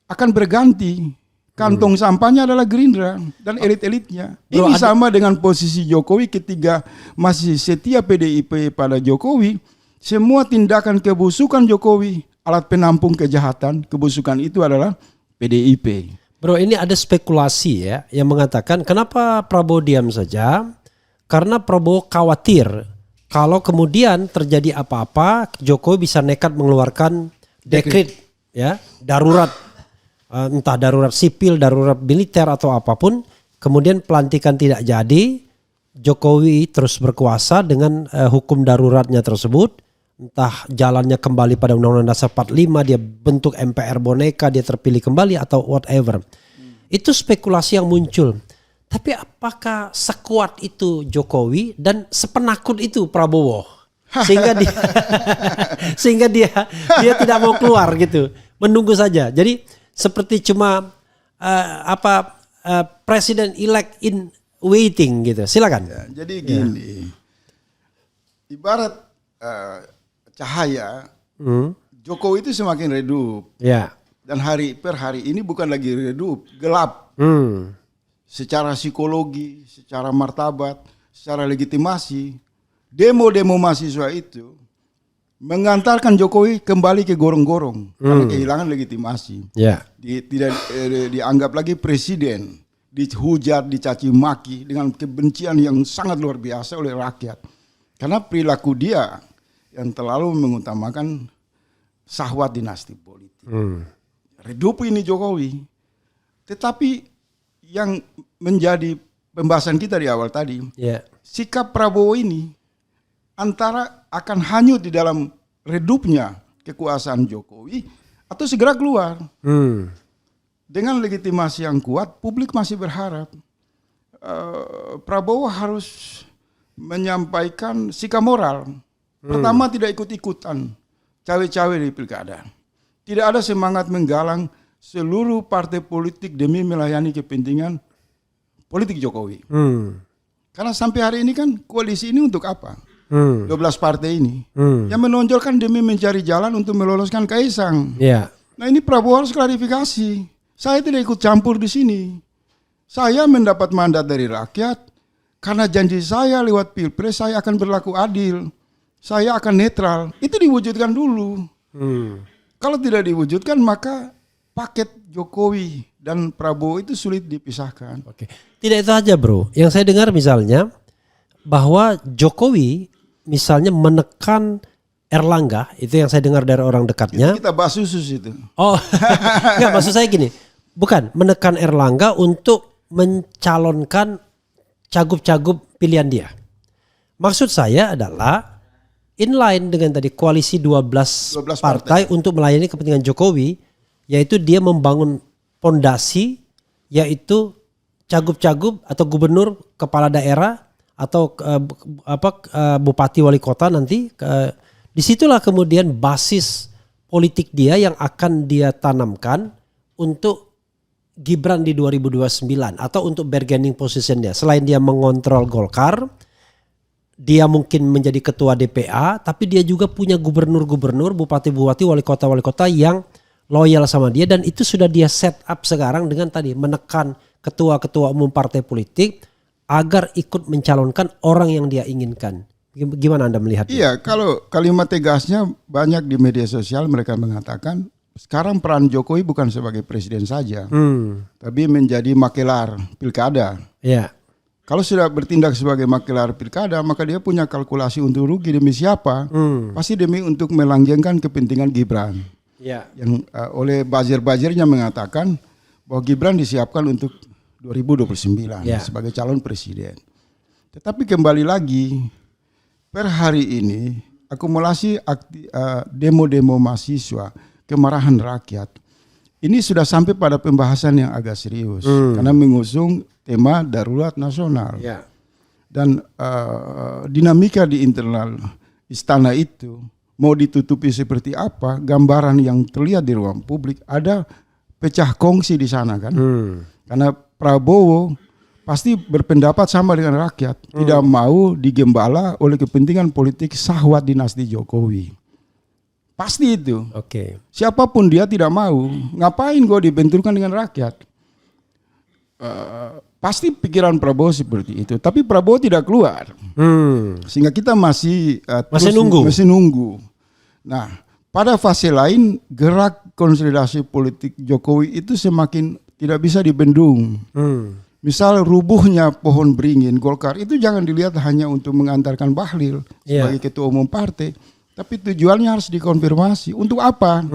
akan berganti. Kantong sampahnya adalah Gerindra dan elit-elitnya. Ini sama dengan posisi Jokowi ketika masih setia PDIP pada Jokowi. Semua tindakan kebusukan Jokowi, alat penampung kejahatan, kebusukan itu adalah PDIP. Bro, ini ada spekulasi ya yang mengatakan kenapa Prabowo diam saja? Karena Prabowo khawatir kalau kemudian terjadi apa-apa, Jokowi bisa nekat mengeluarkan dekret ya, darurat. Entah darurat sipil, darurat militer atau apapun, kemudian pelantikan tidak jadi, Jokowi terus berkuasa dengan hukum daruratnya tersebut, entah jalannya kembali pada Undang-Undang Dasar 45, dia bentuk MPR boneka, dia terpilih kembali atau whatever. Itu spekulasi yang muncul. Tapi apakah sekuat itu Jokowi dan sepenakut itu Prabowo? Sehingga dia tidak mau keluar gitu, menunggu saja. Jadi seperti cuma presiden elect in waiting gitu. Silakan. Ya, jadi gini, ibarat cahaya, Jokowi itu semakin redup. Ya. Dan hari per hari ini bukan lagi redup, gelap. Secara psikologi, secara martabat, secara legitimasi, demo-demo mahasiswa itu mengantarkan Jokowi kembali ke gorong-gorong karena kehilangan legitimasi. Tidak dianggap lagi presiden, dihujat, dicaci maki dengan kebencian yang sangat luar biasa oleh rakyat. Karena perilaku dia yang terlalu mengutamakan syahwat dinasti politik. Redup ini Jokowi. Tetapi yang menjadi pembahasan kita di awal tadi, sikap Prabowo ini antara akan hanyut di dalam redupnya kekuasaan Jokowi atau segera keluar. Dengan legitimasi yang kuat, publik masih berharap Prabowo harus menyampaikan sikap moral. Pertama, tidak ikut-ikutan cawe-cawe di pilkada. Tidak ada semangat menggalang seluruh partai politik demi melayani kepentingan politik Jokowi. Karena sampai hari ini kan koalisi ini untuk apa? 12 partai ini yang menonjolkan demi mencari jalan untuk meloloskan Kaesang. Nah ini Prabowo harus klarifikasi. Saya tidak ikut campur di sini. Saya mendapat mandat dari rakyat karena janji saya lewat Pilpres saya akan berlaku adil, saya akan netral. Itu diwujudkan dulu. Kalau tidak diwujudkan maka paket Jokowi dan Prabowo itu sulit dipisahkan. Oke. Tidak itu aja bro. Yang saya dengar misalnya bahwa Jokowi misalnya menekan Erlangga, itu yang saya dengar dari orang dekatnya. Kita bahas khusus itu. Oh, enggak, maksud saya gini. Bukan menekan Erlangga untuk mencalonkan cagup-cagup pilihan dia. Maksud saya adalah inline dengan tadi koalisi 12 partai untuk melayani kepentingan Jokowi, yaitu dia membangun fondasi, yaitu cagup-cagup atau gubernur, kepala daerah atau bupati wali kota nanti. Disitulah kemudian basis politik dia yang akan dia tanamkan untuk Gibran di 2029 atau untuk bargaining positionnya. Selain dia mengontrol Golkar, dia mungkin menjadi ketua DPA, tapi dia juga punya gubernur-gubernur, bupati-bupati, wali kota yang loyal sama dia, dan itu sudah dia set up sekarang dengan tadi menekan ketua-ketua umum partai politik agar ikut mencalonkan orang yang dia inginkan. Gimana Anda melihatnya? Iya, kalau kalimat tegasnya banyak di media sosial mereka mengatakan sekarang peran Jokowi bukan sebagai presiden saja, tapi menjadi makelar pilkada. Iya. Kalau sudah bertindak sebagai makelar pilkada, maka dia punya kalkulasi untuk rugi demi siapa? Pasti demi untuk melanggengkan kepentingan Gibran. Ya. Yang oleh buzzer-buzzernya mengatakan bahwa Gibran disiapkan untuk 2029 sebagai calon presiden. Tetapi kembali lagi, per hari ini akumulasi demo-demo mahasiswa, kemarahan rakyat, ini sudah sampai pada pembahasan yang agak serius karena mengusung tema darurat nasional. Ya. Dan dinamika di internal istana itu mau ditutupi seperti apa, gambaran yang terlihat di ruang publik ada pecah kongsi di sana kan. Karena Prabowo pasti berpendapat sama dengan rakyat, tidak mau digembala oleh kepentingan politik sahwat dinasti Jokowi. Pasti itu. Oke. Siapapun dia tidak mau. Ngapain gue dibenturkan dengan rakyat? Pasti pikiran Prabowo seperti itu. Tapi Prabowo tidak keluar. Sehingga kita masih nunggu. Nah, pada fase lain gerak konsolidasi politik Jokowi itu semakin tidak bisa dibendung. Misal rubuhnya pohon beringin Golkar itu jangan dilihat hanya untuk mengantarkan Bahlil sebagai ketua umum partai, tapi tujuannya harus dikonfirmasi. Untuk apa?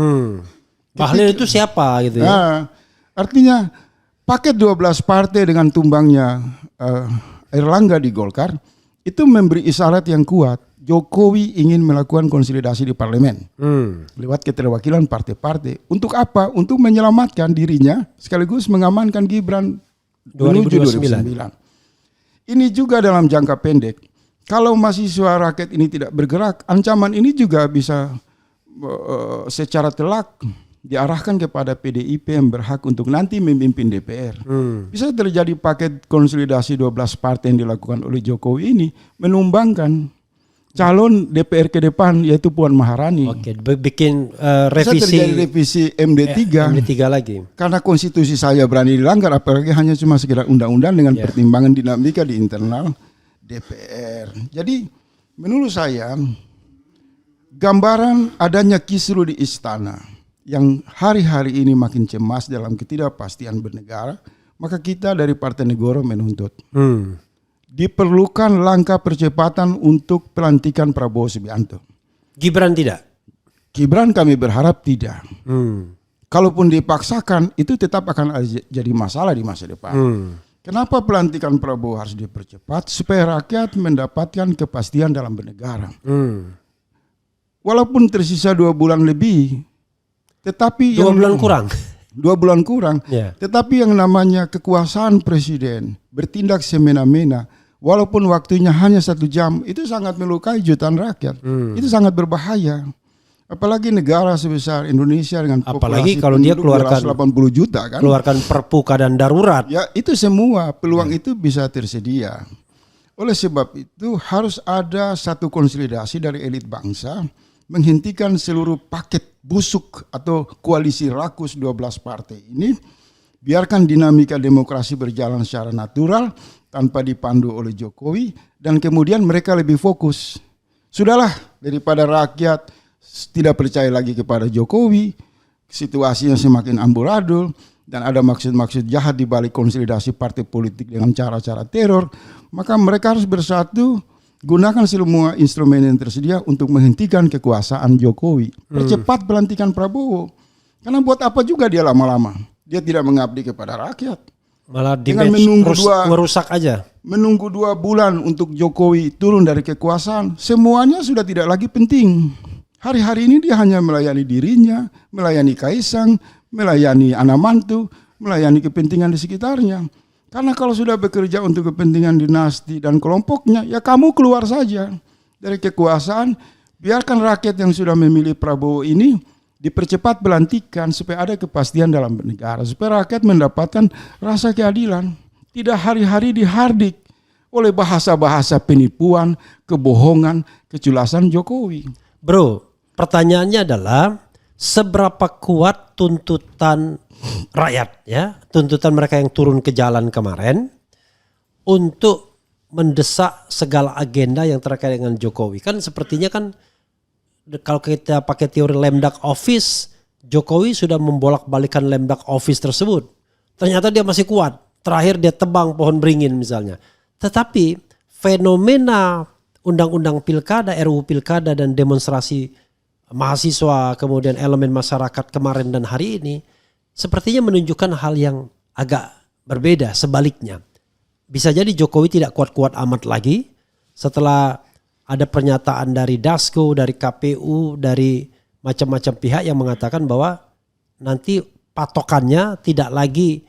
Bahlil itu siapa gitu ya? Nah, artinya paket 12 partai dengan tumbangnya Erlangga di Golkar itu memberi isyarat yang kuat. Jokowi ingin melakukan konsolidasi di parlemen lewat keterwakilan partai-partai. Untuk apa? Untuk menyelamatkan dirinya sekaligus mengamankan Gibran 2029. Ini juga dalam jangka pendek. Kalau mahasiswa rakyat ini tidak bergerak, ancaman ini juga bisa secara telak diarahkan kepada PDIP yang berhak untuk nanti memimpin DPR. Bisa terjadi paket konsolidasi 12 partai yang dilakukan oleh Jokowi ini menumbangkan calon DPR ke depan, yaitu Puan Maharani. Oke, bikin revisi. Bisa terjadi revisi MD3. MD3 lagi. Karena konstitusi saya berani dilanggar, apalagi hanya cuma sekedar undang-undang dengan pertimbangan dinamika di internal DPR. Jadi menurut saya gambaran adanya kisruh di istana yang hari-hari ini makin cemas dalam ketidakpastian bernegara, maka kita dari Partai Negoro menuntut diperlukan langkah percepatan untuk pelantikan Prabowo Subianto. Gibran tidak? Gibran kami berharap tidak. Kalaupun dipaksakan itu tetap akan jadi masalah di masa depan. Kenapa pelantikan Prabowo harus dipercepat? Supaya rakyat mendapatkan kepastian dalam bernegara. Walaupun tersisa 2 bulan lebih, tetapi 2 bulan kurang. 2 bulan kurang. Tetapi yang namanya kekuasaan presiden bertindak semena-mena, walaupun waktunya hanya 1 jam, itu sangat melukai jutaan rakyat. Itu sangat berbahaya. Apalagi negara sebesar Indonesia dengan apalagi populasi kalau dia keluarkan 80 juta kan. Keluarkan perpu keadaan darurat. Ya, itu semua peluang itu bisa tersedia. Oleh sebab itu harus ada satu konsolidasi dari elit bangsa menghentikan seluruh paket busuk atau koalisi rakus 12 partai ini biarkan dinamika demokrasi berjalan secara natural tanpa dipandu oleh Jokowi, dan kemudian mereka lebih fokus. Sudahlah, daripada rakyat tidak percaya lagi kepada Jokowi, situasinya semakin amburadul, dan ada maksud-maksud jahat di balik konsolidasi partai politik dengan cara-cara teror, maka mereka harus bersatu, gunakan semua instrumen yang tersedia untuk menghentikan kekuasaan Jokowi. Percepat pelantikan Prabowo. Karena buat apa juga dia lama-lama? Dia tidak mengabdi kepada rakyat. Malah dengan menunggu merusak aja. Menunggu 2 bulan untuk Jokowi turun dari kekuasaan, semuanya sudah tidak lagi penting. Hari-hari ini dia hanya melayani dirinya, melayani Kaisang, melayani anak mantu, melayani kepentingan di sekitarnya. Karena kalau sudah bekerja untuk kepentingan dinasti dan kelompoknya, ya kamu keluar saja dari kekuasaan, biarkan rakyat yang sudah memilih Prabowo ini dipercepat pelantikan supaya ada kepastian dalam bernegara, supaya rakyat mendapatkan rasa keadilan, tidak hari-hari dihardik oleh bahasa-bahasa penipuan, kebohongan, keculasan Jokowi. Bro, pertanyaannya adalah seberapa kuat tuntutan rakyat, ya, tuntutan mereka yang turun ke jalan kemarin untuk mendesak segala agenda yang terkait dengan Jokowi. Kan sepertinya kan kalau kita pakai teori Lemdak Office, Jokowi sudah membolak-balikan Lemdak Office tersebut. Ternyata dia masih kuat. Terakhir dia tebang pohon beringin misalnya. Tetapi fenomena undang-undang pilkada, RUU pilkada dan demonstrasi mahasiswa, kemudian elemen masyarakat kemarin dan hari ini, sepertinya menunjukkan hal yang agak berbeda, sebaliknya. Bisa jadi Jokowi tidak kuat-kuat amat lagi setelah ada pernyataan dari Dasko, dari KPU, dari macam-macam pihak yang mengatakan bahwa nanti patokannya tidak lagi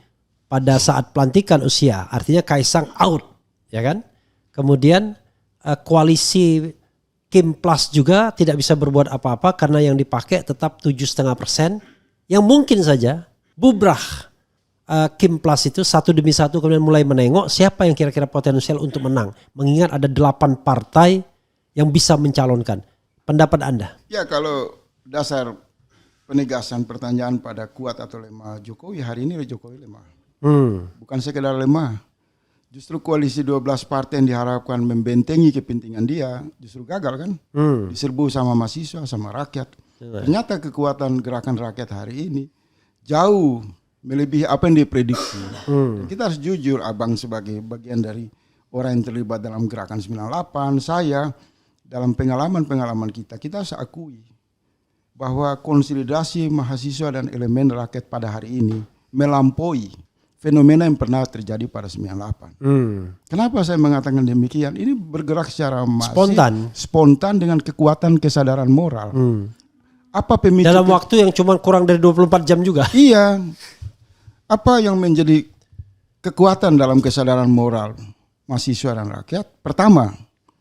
pada saat pelantikan usia, artinya Kaisang out, ya kan? Kemudian koalisi Kim Plus juga tidak bisa berbuat apa-apa karena yang dipakai tetap 7,5%, yang mungkin saja bubrah Kim Plus itu satu demi satu kemudian mulai menengok siapa yang kira-kira potensial untuk menang, mengingat ada 8 partai yang bisa mencalonkan. Pendapat Anda? Ya, kalau dasar penegasan pertanyaan pada kuat atau lemah Jokowi, hari ini Jokowi lemah. Bukan sekedar lemah. Justru koalisi 12 partai yang diharapkan membentengi kepentingan dia justru gagal kan? Diserbu sama mahasiswa, sama rakyat. Ternyata kekuatan gerakan rakyat hari ini jauh melebihi apa yang diprediksi. Kita harus jujur, Abang sebagai bagian dari orang yang terlibat dalam gerakan 98, saya dalam pengalaman-pengalaman kita harus akui bahwa konsolidasi mahasiswa dan elemen rakyat pada hari ini melampaui fenomena yang pernah terjadi pada 98. Kenapa saya mengatakan demikian? Ini bergerak secara masif, spontan dengan kekuatan kesadaran moral. Apa pemicu dalam waktu yang cuma kurang dari 24 jam juga? Iya. Apa yang menjadi kekuatan dalam kesadaran moral mahasiswa dan rakyat? Pertama,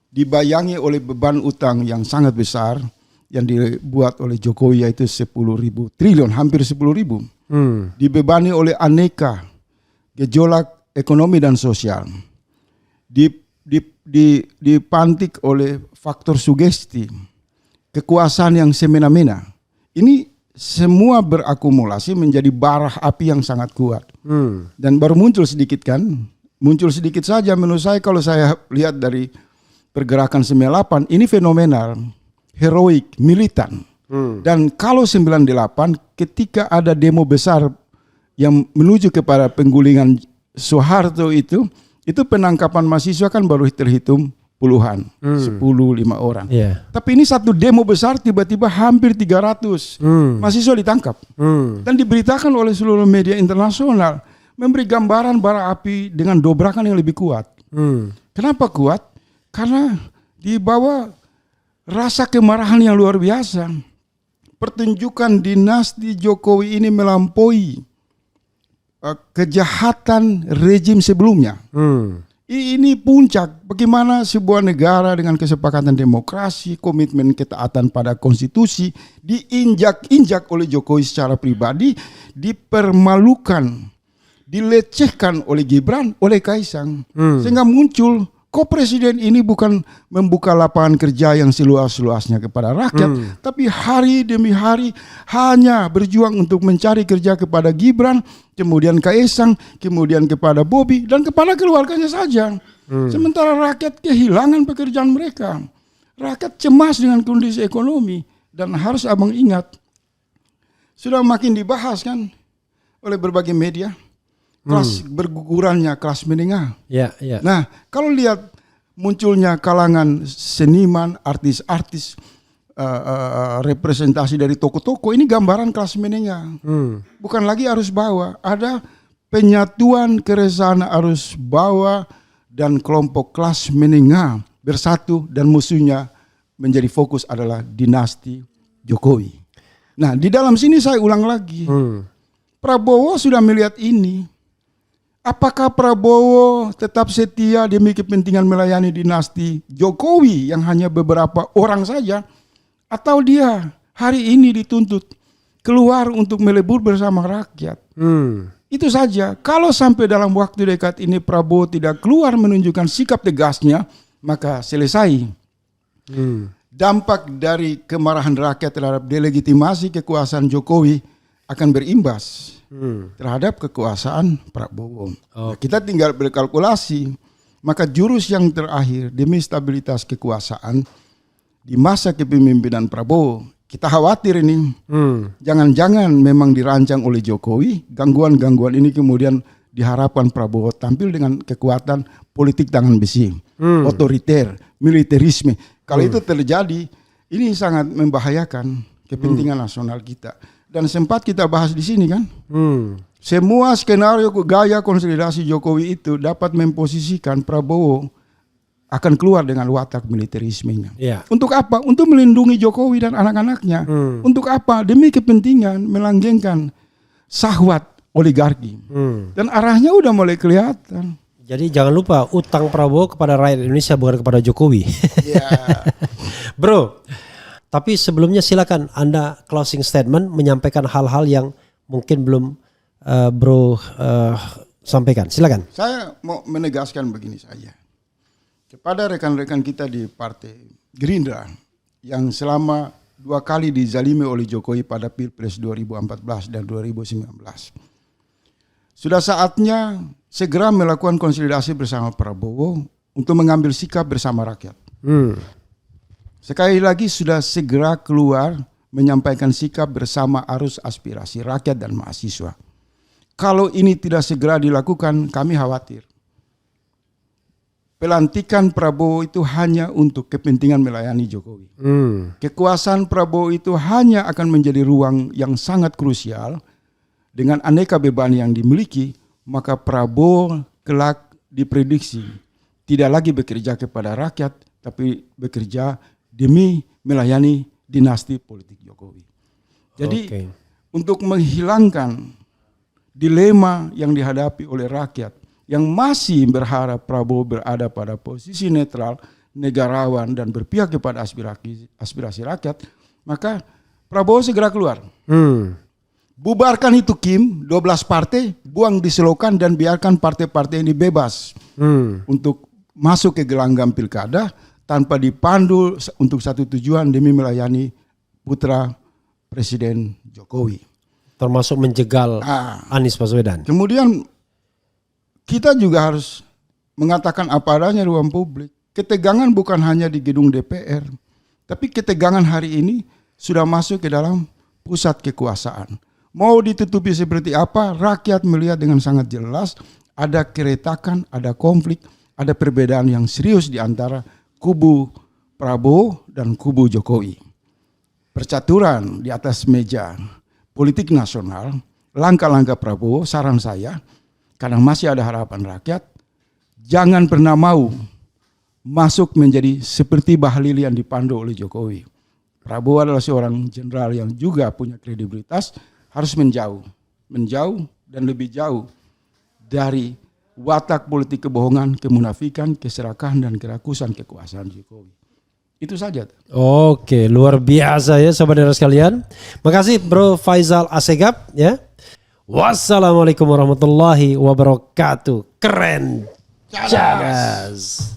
dibayangi oleh beban utang yang sangat besar yang dibuat oleh Jokowi, yaitu 10.000 triliun, hampir 10.000. Dibebani oleh aneka gejolak ekonomi dan sosial. Dipantik oleh faktor sugesti, kekuasaan yang semena-mena. Ini semua berakumulasi menjadi bara api yang sangat kuat. Dan baru muncul sedikit kan? Muncul sedikit saja menurut saya, kalau saya lihat dari pergerakan 98 ini fenomenal, heroik, militan. Dan kalau 98 ketika ada demo besar yang menuju kepada penggulingan Soeharto itu penangkapan mahasiswa kan baru terhitung puluhan, 10, 5 orang. Tapi ini satu demo besar tiba-tiba hampir 300 mahasiswa ditangkap. Dan diberitakan oleh seluruh media internasional, memberi gambaran bara api dengan dobrakan yang lebih kuat. Kenapa kuat? Karena dibawa rasa kemarahan yang luar biasa. Pertunjukan dinasti Jokowi ini melampaui kejahatan rejim sebelumnya. Ini puncak bagaimana sebuah negara dengan kesepakatan demokrasi, komitmen ketaatan pada konstitusi diinjak-injak oleh Jokowi secara pribadi, dipermalukan, dilecehkan oleh Gibran, oleh Kaisang. Sehingga muncul Kok presiden ini bukan membuka lapangan kerja yang seluas-luasnya kepada rakyat, tapi hari demi hari hanya berjuang untuk mencari kerja kepada Gibran, kemudian Kaesang, kemudian kepada Bobi, dan kepada keluarganya saja. Sementara rakyat kehilangan pekerjaan mereka. Rakyat cemas dengan kondisi ekonomi. Dan harus abang ingat, sudah makin dibahas kan oleh berbagai media. Kelas bergugurannya kelas menengah. Ya, ya. Nah, kalau lihat munculnya kalangan seniman, artis-artis, representasi dari toko-toko, ini gambaran kelas menengah. Bukan lagi arus bawah, ada penyatuan keresahan arus bawah dan kelompok kelas menengah bersatu dan musuhnya menjadi fokus adalah dinasti Jokowi. Nah, di dalam sini saya ulang lagi, Prabowo sudah melihat ini. Apakah Prabowo tetap setia demi kepentingan melayani dinasti Jokowi yang hanya beberapa orang saja, atau dia hari ini dituntut keluar untuk melebur bersama rakyat? Itu saja. Kalau sampai dalam waktu dekat ini Prabowo tidak keluar menunjukkan sikap tegasnya, maka selesai. Dampak dari kemarahan rakyat terhadap delegitimasi kekuasaan Jokowi akan berimbas terhadap kekuasaan Prabowo. Kita tinggal berkalkulasi, maka jurus yang terakhir demi stabilitas kekuasaan di masa kepemimpinan Prabowo, kita khawatir ini, jangan-jangan memang dirancang oleh Jokowi, gangguan-gangguan ini kemudian diharapkan Prabowo tampil dengan kekuatan politik tangan besi, otoriter, militerisme. Kalau itu terjadi, ini sangat membahayakan kepentingan nasional kita. Dan sempat kita bahas di sini kan, semua skenario gaya konsolidasi Jokowi itu dapat memposisikan Prabowo akan keluar dengan watak militerismenya. Untuk apa? Untuk melindungi Jokowi dan anak-anaknya. Untuk apa? Demi kepentingan melanggengkan syahwat oligarki. Dan arahnya udah mulai kelihatan. Jadi jangan lupa utang Prabowo kepada rakyat Indonesia bukan kepada Jokowi. Bro, tapi sebelumnya silakan Anda closing statement menyampaikan hal-hal yang mungkin belum Bro sampaikan. Silakan. Saya mau menegaskan begini saja. Kepada rekan-rekan kita di Partai Gerindra yang selama 2 kali dizalimi oleh Jokowi pada Pilpres 2014 dan 2019. Sudah saatnya segera melakukan konsolidasi bersama Prabowo untuk mengambil sikap bersama rakyat. Sekali lagi sudah segera keluar menyampaikan sikap bersama arus aspirasi rakyat dan mahasiswa. Kalau ini tidak segera dilakukan, kami khawatir. Pelantikan Prabowo itu hanya untuk kepentingan melayani Jokowi. Kekuasaan Prabowo itu hanya akan menjadi ruang yang sangat krusial dengan aneka beban yang dimiliki, maka Prabowo kelak diprediksi tidak lagi bekerja kepada rakyat, tapi bekerja demi melayani dinasti politik Jokowi. Jadi untuk menghilangkan dilema yang dihadapi oleh rakyat yang masih berharap Prabowo berada pada posisi netral, negarawan dan berpihak kepada aspirasi rakyat, maka Prabowo segera keluar. Bubarkan itu Kim, 12 partai, buang di selokan dan biarkan partai-partai ini bebas untuk masuk ke gelanggang pilkada tanpa dipandu untuk satu tujuan demi melayani putra Presiden Jokowi. Termasuk menjegal Anies Baswedan. Kemudian kita juga harus mengatakan apa adanya ruang publik. Ketegangan bukan hanya di gedung DPR, tapi ketegangan hari ini sudah masuk ke dalam pusat kekuasaan. Mau ditutupi seperti apa, rakyat melihat dengan sangat jelas ada keretakan, ada konflik, ada perbedaan yang serius di antara kubu Prabowo dan kubu Jokowi. Percaturan di atas meja politik nasional, langkah-langkah Prabowo, saran saya, karena masih ada harapan rakyat, jangan pernah mau masuk menjadi seperti Bahlil yang dipandu oleh Jokowi. Prabowo adalah seorang jenderal yang juga punya kredibilitas, harus menjauh dan lebih jauh dari watak politik kebohongan, kemunafikan, keserakahan dan kerakusan kekuasaan Jokowi. Itu saja. Oke, luar biasa ya saudara sekalian. Makasih Bro Faisal Assegaf ya. Wassalamualaikum warahmatullahi wabarakatuh. Keren. Jagas.